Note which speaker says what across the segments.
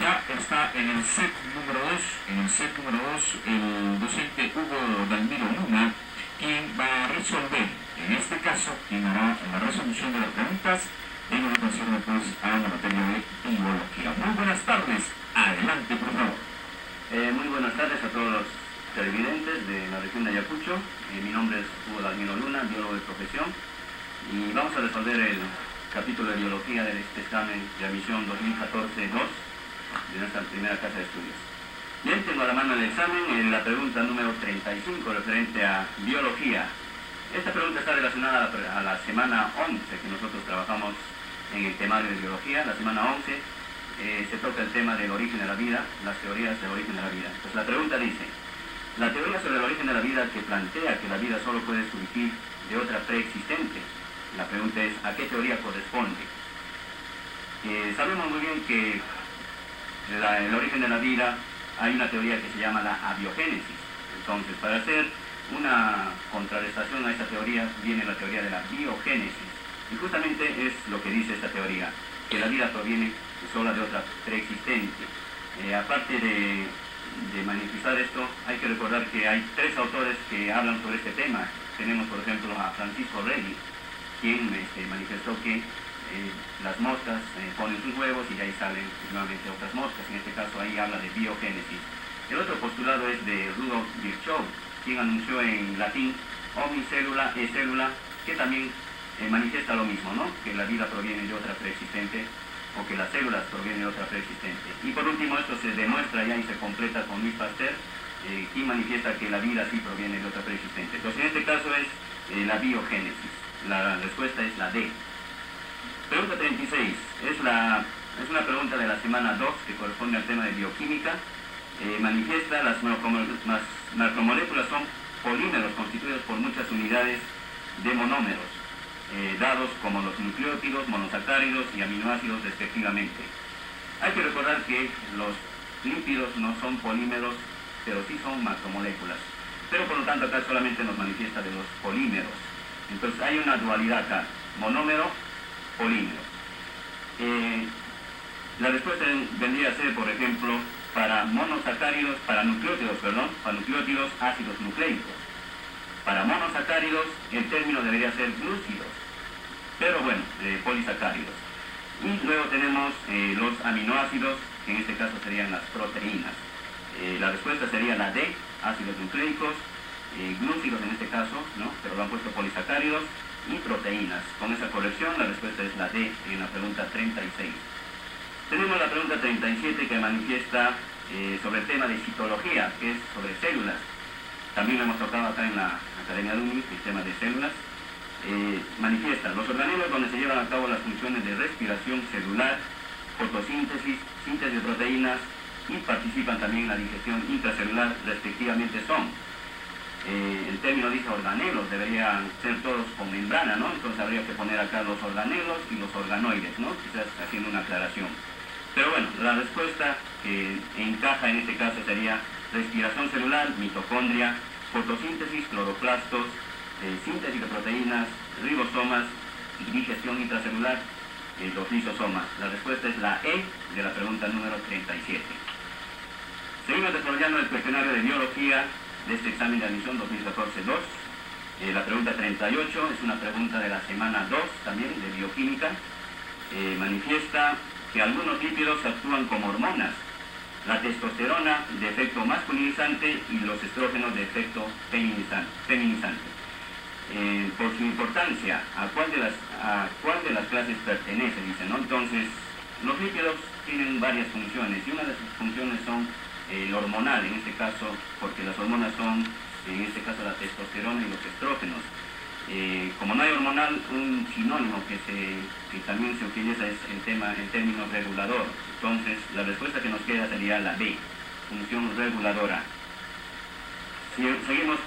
Speaker 1: Ya está en el set número 2, el docente Hugo Dalmiro Luna, quien va a resolver, en este caso, quien hará la resolución de las preguntas en relación pues, a la materia de biología. Muy buenas tardes, adelante por favor.
Speaker 2: Muy buenas tardes a todos los televidentes de la región de Ayacucho. Mi nombre es Hugo Dalmiro Luna, biólogo de profesión, y vamos a resolver el capítulo de biología de este examen de admisión 2014-2 de nuestra primera casa de estudios. Bien, tengo a la mano el examen, la pregunta número 35 referente a biología. Esta pregunta está relacionada a la semana 11 que nosotros trabajamos en el temario de biología. La semana 11 se toca el tema del origen de la vida, las teorías del origen de la vida. Pues la pregunta dice: la teoría sobre el origen de la vida que plantea que la vida solo puede surgir de otra preexistente. La pregunta es: ¿a qué teoría corresponde? Sabemos muy bien que el origen de la vida, hay una teoría que se llama la abiogénesis. Entonces, para hacer una contrarrestación a esta teoría, viene la teoría de la biogénesis. Y justamente es lo que dice esta teoría, que la vida proviene sola de otra preexistente. Aparte de manifestar esto, hay que recordar que hay tres autores que hablan sobre este tema. Tenemos, por ejemplo, a Francisco Redi, quien manifestó que las moscas ponen sus huevos y de ahí salen nuevamente otras moscas. En este caso ahí habla de biogénesis. El otro postulado es de Rudolf Virchow, quien anunció en latín omnicellula e célula, que también manifiesta lo mismo, ¿no? Que la vida proviene de otra preexistente, o que las células provienen de otra preexistente. Y por último, esto se demuestra ya y se completa con Luis Pasteur, quien manifiesta que la vida sí proviene de otra preexistente. Entonces, en este caso es la biogénesis. La respuesta es la D. Pregunta 36. Es una pregunta de la semana 2 que corresponde al tema de bioquímica. Manifiesta las macromoléculas son polímeros constituidos por muchas unidades de monómeros, dados como los nucleótidos, monosacáridos y aminoácidos respectivamente. Hay que recordar que los lípidos no son polímeros, pero sí son macromoléculas. Pero por lo tanto acá solamente nos manifiesta de los polímeros. Entonces hay una dualidad acá, monómero, polímero. La respuesta vendría a ser, por ejemplo, para monosacáridos, para nucleótidos, ácidos nucleicos. Para monosacáridos el término debería ser glúcidos, pero bueno, polisacáridos. Y luego tenemos los aminoácidos, que en este caso serían las proteínas. La respuesta sería la D, ácidos nucleicos, glúcidos en este caso, ¿no? Pero lo han puesto polisacáridos y proteínas. Con esa corrección la respuesta es la D en la pregunta 36. Tenemos la pregunta 37 que manifiesta sobre el tema de citología, que es sobre células. También lo hemos tocado acá en la Academia de UNI, el tema de células. Manifiesta los organelos donde se llevan a cabo las funciones de respiración celular, fotosíntesis, síntesis de proteínas y participan también en la digestión intracelular, respectivamente son. El término dice organelos, deberían ser todos con membrana, ¿no? Entonces habría que poner acá los organelos y los organoides, ¿no? Quizás haciendo una aclaración. Pero bueno, la respuesta que encaja en este caso sería respiración celular, mitocondria, fotosíntesis, cloroplastos, síntesis de proteínas, ribosomas y digestión intracelular, los lisosomas. La respuesta es la E de la pregunta número 37. Seguimos desarrollando el cuestionario de biología de este examen de admisión 2014-2. La pregunta 38 es una pregunta de la semana 2 también de bioquímica. Manifiesta que algunos lípidos actúan como hormonas, la testosterona de efecto masculinizante y los estrógenos de efecto feminizante. Por su importancia, ¿a cuál de las clases pertenece? Dice, ¿no? Entonces, los lípidos tienen varias funciones y una de sus funciones son lo hormonal, en este caso, porque las hormonas son, en este caso, la testosterona y los estrógenos. Como no hay hormonal, un sinónimo que también se utiliza es el término regulador. Entonces, la respuesta que nos queda sería la B, función reguladora. Si seguimos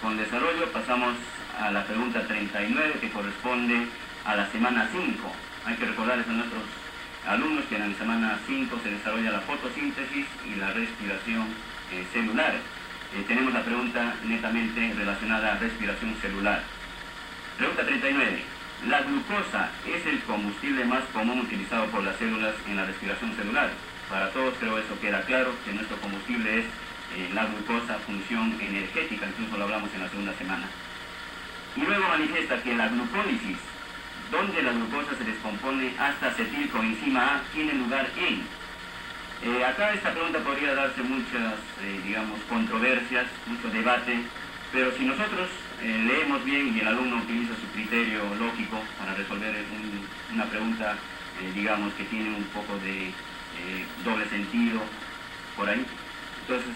Speaker 2: con desarrollo, pasamos a la pregunta 39, que corresponde a la semana 5. Hay que recordarles a nuestros alumnos que en la semana 5 se desarrolla la fotosíntesis y la respiración celular. Tenemos la pregunta netamente relacionada a respiración celular. Pregunta 39. La glucosa es el combustible más común utilizado por las células en la respiración celular. Para todos creo eso queda claro, que nuestro combustible es la glucosa, función energética, incluso lo hablamos en la segunda semana. Y luego manifiesta que la glucólisis, donde la glucosa se descompone hasta acetilcoenzima A, tiene lugar en... acá esta pregunta podría darse muchas, digamos, controversias, mucho debate, pero si nosotros leemos bien y el alumno utiliza su criterio lógico para resolver una pregunta, digamos, que tiene un poco de doble sentido por ahí, entonces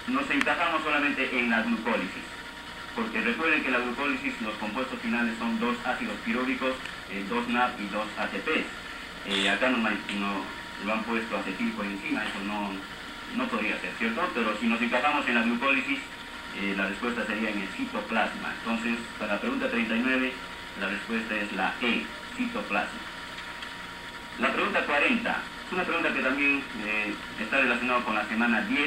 Speaker 2: nos encajamos solamente en la glucólisis, porque recuerden que la glucólisis, los compuestos finales son 2 ácidos pirúvicos, 2 NAP y 2 ATPs. Acá no lo han puesto acetilcoenzima, eso no podría ser, ¿cierto? Pero si nos encajamos en la glucólisis, la respuesta sería en el citoplasma. Entonces, para la pregunta 39, la respuesta es la E, citoplasma. La pregunta 40, es una pregunta que también está relacionada con la semana 10,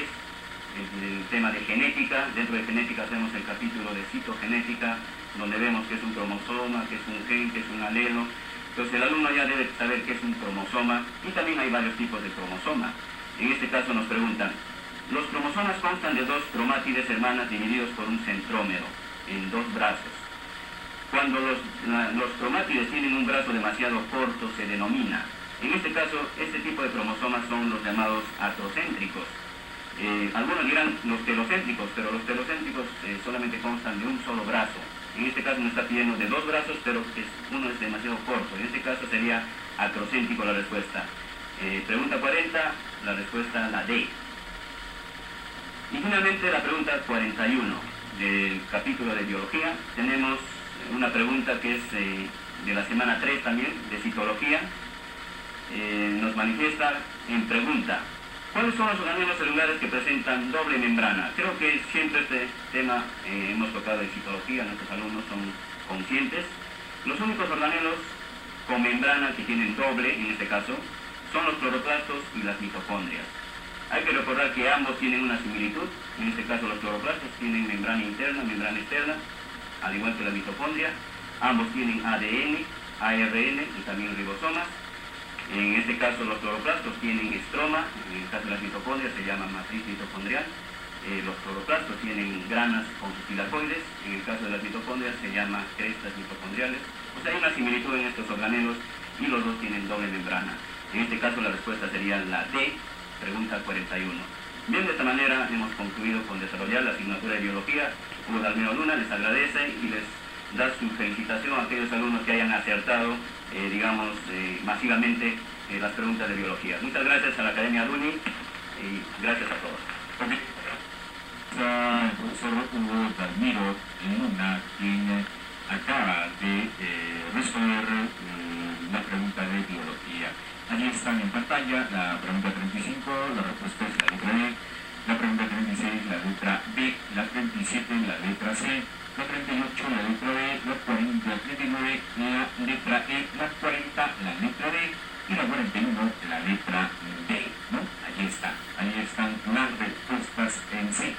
Speaker 2: el tema de genética. Dentro de genética hacemos el capítulo de citogenética, donde vemos qué es un cromosoma, qué es un gen, qué es un alelo. Entonces el alumno ya debe saber qué es un cromosoma, y también hay varios tipos de cromosoma. En este caso nos preguntan, los cromosomas constan de 2 cromátides hermanas divididos por un centrómero en 2 brazos. Cuando los cromátides tienen un brazo demasiado corto se denomina. En este caso, este tipo de cromosomas son los llamados acrocéntricos. Algunos dirán los telocéntricos, pero los telocéntricos solamente constan de un solo brazo. En este caso nos está pidiendo de 2 brazos, pero uno es demasiado corto. En este caso sería acrocéntrico la respuesta. Pregunta 40, la respuesta la D. Y finalmente la pregunta 41 del capítulo de biología. Tenemos una pregunta que es de la semana 3 también, de citología. Nos manifiesta en pregunta, ¿cuáles son los organelos celulares que presentan doble membrana? Creo que siempre este tema hemos tocado en citología, nuestros alumnos son conscientes. Los únicos organelos con membrana que tienen doble, en este caso, son los cloroplastos y las mitocondrias. Hay que recordar que ambos tienen una similitud. En este caso los cloroplastos tienen membrana interna, membrana externa, al igual que la mitocondria. Ambos tienen ADN, ARN y también ribosomas. En este caso los cloroplastos tienen estroma, en el caso de las mitocondrias se llama matriz mitocondrial. Los cloroplastos tienen granas con sus tilacoides, en el caso de las mitocondrias se llama crestas mitocondriales. O sea, hay una similitud en estos organelos y los dos tienen doble membrana. En este caso la respuesta sería la D, pregunta 41. Bien, de esta manera hemos concluido con desarrollar la asignatura de biología. Hugo Dalmiro Luna les agradece y les da su felicitación a aquellos alumnos que hayan acertado, masivamente las preguntas de biología. Muchas gracias a la Academia Duni y gracias a todos.
Speaker 1: El profesor Hugo Dalmiro Luna, quien acaba de responder la pregunta de biología. Allí están en pantalla la pregunta 35, la respuesta es la letra E, la pregunta 36, la letra B, la 37, la letra C, la 38, la letra B, la 40, la 39, la letra E, la 40, la letra D y la 41, la letra D, ¿no? Allí están las respuestas en sí.